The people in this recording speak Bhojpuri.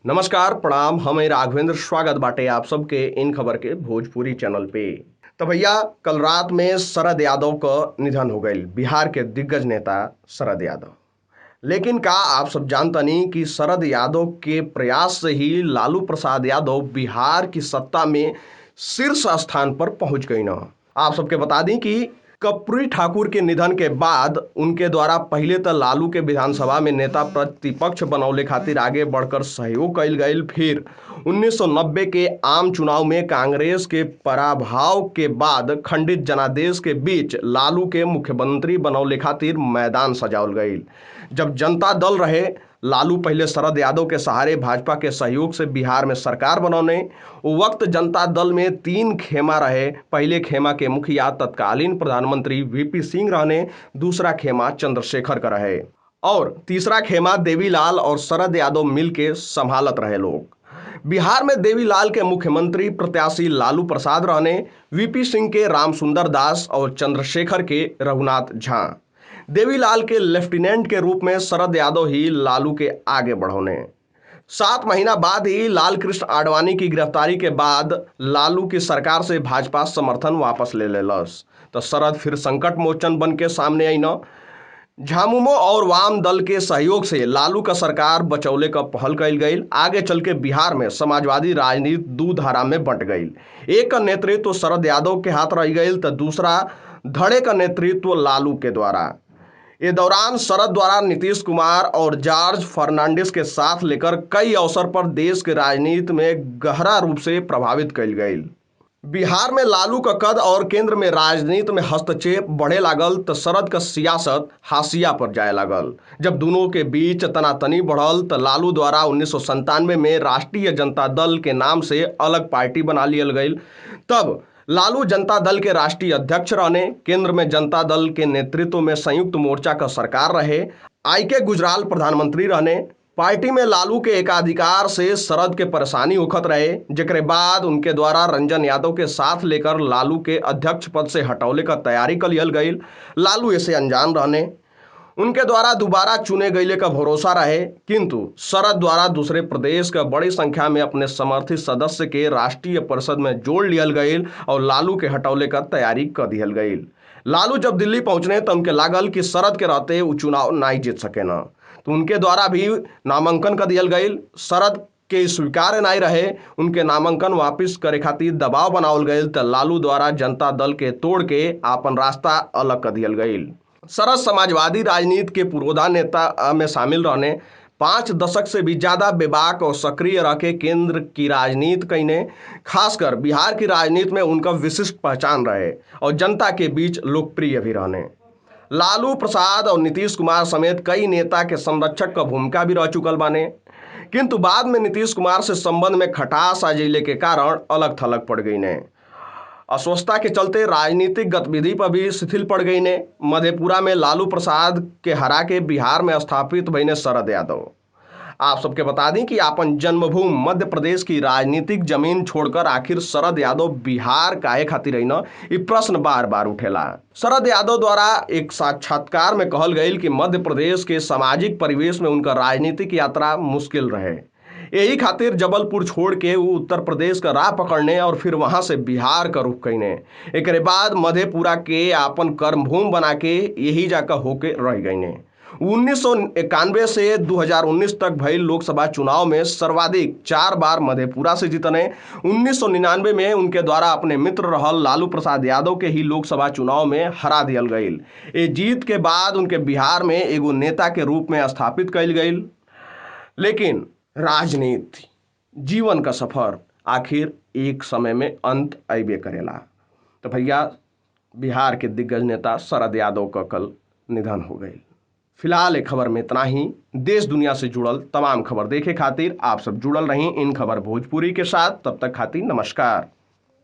नमस्कार प्रणाम। हम राघवेंद्र स्वागत बाटे आप सबके इन खबर के भोजपुरी चैनल पे। तो भैया, कल रात में शरद यादव का निधन हो गई, बिहार के दिग्गज नेता शरद यादव। लेकिन का आप सब जानता नहीं कि शरद यादव के प्रयास से ही लालू प्रसाद यादव बिहार की सत्ता में शीर्ष स्थान पर पहुंच गई ना। आप सबके बता दें कि कर्पूरी ठाकुर के निधन के बाद उनके द्वारा पहले तो लालू के विधानसभा में नेता प्रतिपक्ष बनौले खातिर आगे बढ़कर सहयोग कइल गई। फिर 1990 के आम चुनाव में कांग्रेस के पराभव के बाद खंडित जनादेश के बीच लालू के मुख्यमंत्री बनौले खातिर मैदान सजावल गई। जब जनता दल रहे, लालू पहले शरद यादव के सहारे भाजपा के सहयोग से बिहार में सरकार बनौने। वो वक्त जनता दल में 3 खेमा रहे। पहले खेमा के मुखिया तत्कालीन प्रधानमंत्री वीपी सिंह रहने, दूसरा खेमा चंद्रशेखर का रहे और तीसरा खेमा देवीलाल और शरद यादव मिलके संभालत रहे लोग। बिहार में देवीलाल के मुख्यमंत्री प्रत्याशी लालू प्रसाद रहने, वीपी सिंह के रामसुंदर दास और चंद्रशेखर के रघुनाथ झा। देवीलाल के लेफ्टिनेंट के रूप में शरद यादव ही लालू के आगे बढ़ौने। 7 महीना बाद ही लाल कृष्ण आडवाणी की गिरफ्तारी के बाद लालू की सरकार से भाजपा समर्थन वापस ले लेलस। तो शरद फिर संकट मोचन बन के सामने आई न। झामुमो और वाम दल के सहयोग से लालू का सरकार बचौले का पहल कइल गई। आगे चल के बिहार में समाजवादी राजनीति दू धारा में बंट गई। एक का नेतृत्व शरद यादव के हाथ रह गई तो दूसरा धड़े का नेतृत्व लालू के द्वारा। ये दौरान शरद द्वारा नीतीश कुमार और जॉर्ज फर्नांडिस के साथ लेकर कई अवसर पर देश के राजनीति में गहरा रूप से प्रभावित कइल गई। बिहार में लालू का कद और केंद्र में राजनीति में हस्तक्षेप बढ़े लागल तो शरद का सियासत हाशिया पर जाए लागल। जब दोनों के बीच तनातनी बढ़ल तो लालू द्वारा 1997 में राष्ट्रीय जनता दल के नाम से अलग पार्टी बना लियल गई। तब लालू जनता दल के राष्ट्रीय अध्यक्ष रहने, केंद्र में जनता दल के नेतृत्व में संयुक्त मोर्चा का सरकार रहे, आई.के. गुजराल प्रधानमंत्री रहने। पार्टी में लालू के एकाधिकार से शरद के परेशानी उखत रहे, जेकरे बाद उनके द्वारा रंजन यादव के साथ लेकर लालू के अध्यक्ष पद से हटौले का तैयारी कर लियल गई। लालू इसे अनजान रहने, उनके द्वारा दोबारा चुने गईले का भरोसा रहे, किंतु शरद द्वारा दूसरे प्रदेश का बड़ी संख्या में अपने समर्थित सदस्य के राष्ट्रीय परिषद में जोड़ लियल गई और लालू के हटौले का तैयारी कर दियल गई। लालू जब दिल्ली पहुंचने तो उनके लागल कि शरद के रहते वो चुनाव नहीं जीत सके ना, तो उनके द्वारा भी नामांकन कर दियल गई। शरद के स्वीकार नहीं रहे, उनके नामांकन वापस करे खातिर दबाव बनावल गई तो लालू द्वारा जनता दल के तोड़ के आपन रास्ता अलग कर दियल गई। शरद समाजवादी राजनीति के पुरोधा नेता में शामिल रहने, 5 दशक से भी ज्यादा बेबाक और सक्रिय रह के केंद्र की राजनीति कईने, खासकर बिहार की राजनीति में उनका विशिष्ट पहचान रहे और जनता के बीच लोकप्रिय भी रहने। लालू प्रसाद और नीतीश कुमार समेत कई नेता के संरक्षक का भूमिका भी रह चुकल बाने, किंतु बाद में नीतीश कुमार से संबंध में खटास आ जइले के कारण अलग थलग पड़ गई ने। अस्वस्थता के चलते राजनीतिक गतिविधि पर भी शिथिल पड़ गई ने। मधेपुरा में लालू प्रसाद के हरा के बिहार में स्थापित भइने शरद यादव। आप सबके बता दें कि आपन जन्मभूमि मध्य प्रदेश की राजनीतिक जमीन छोड़कर आखिर शरद यादव बिहार काहे खातिर रही न, ये प्रश्न बार बार उठेला। शरद यादव द्वारा एक साक्षात्कार में कहल गई कि मध्य प्रदेश के सामाजिक परिवेश में उनका राजनीतिक यात्रा मुश्किल रहे, यही खातिर जबलपुर छोड़ के वो उत्तर प्रदेश का राह पकड़ने और फिर वहां से बिहार का रुख कईने। एक बाद मधेपुरा के आपन कर्मभूमि बना के यही जाकर होके रह गईने। 1991 से 2019 तक भइल लोकसभा चुनाव में सर्वाधिक 4 बार मधेपुरा से जीतने। 1999 में उनके द्वारा अपने मित्र रहल लालू प्रसाद यादव के ही लोकसभा चुनाव में हरा दियल गईल। ये जीत के बाद उनके बिहार में एगो नेता के रूप में स्थापित कइल गईल। लेकिन राजनीति जीवन का सफर आखिर एक समय में अंत अबे करेला। तो भैया, बिहार के दिग्गज नेता शरद यादव का कल निधन हो गई। फिलहाल एक खबर में इतना ही। देश दुनिया से जुड़ल तमाम खबर देखे खातिर आप सब जुड़ल रहीं इन खबर भोजपुरी के साथ। तब तक खातिर नमस्कार।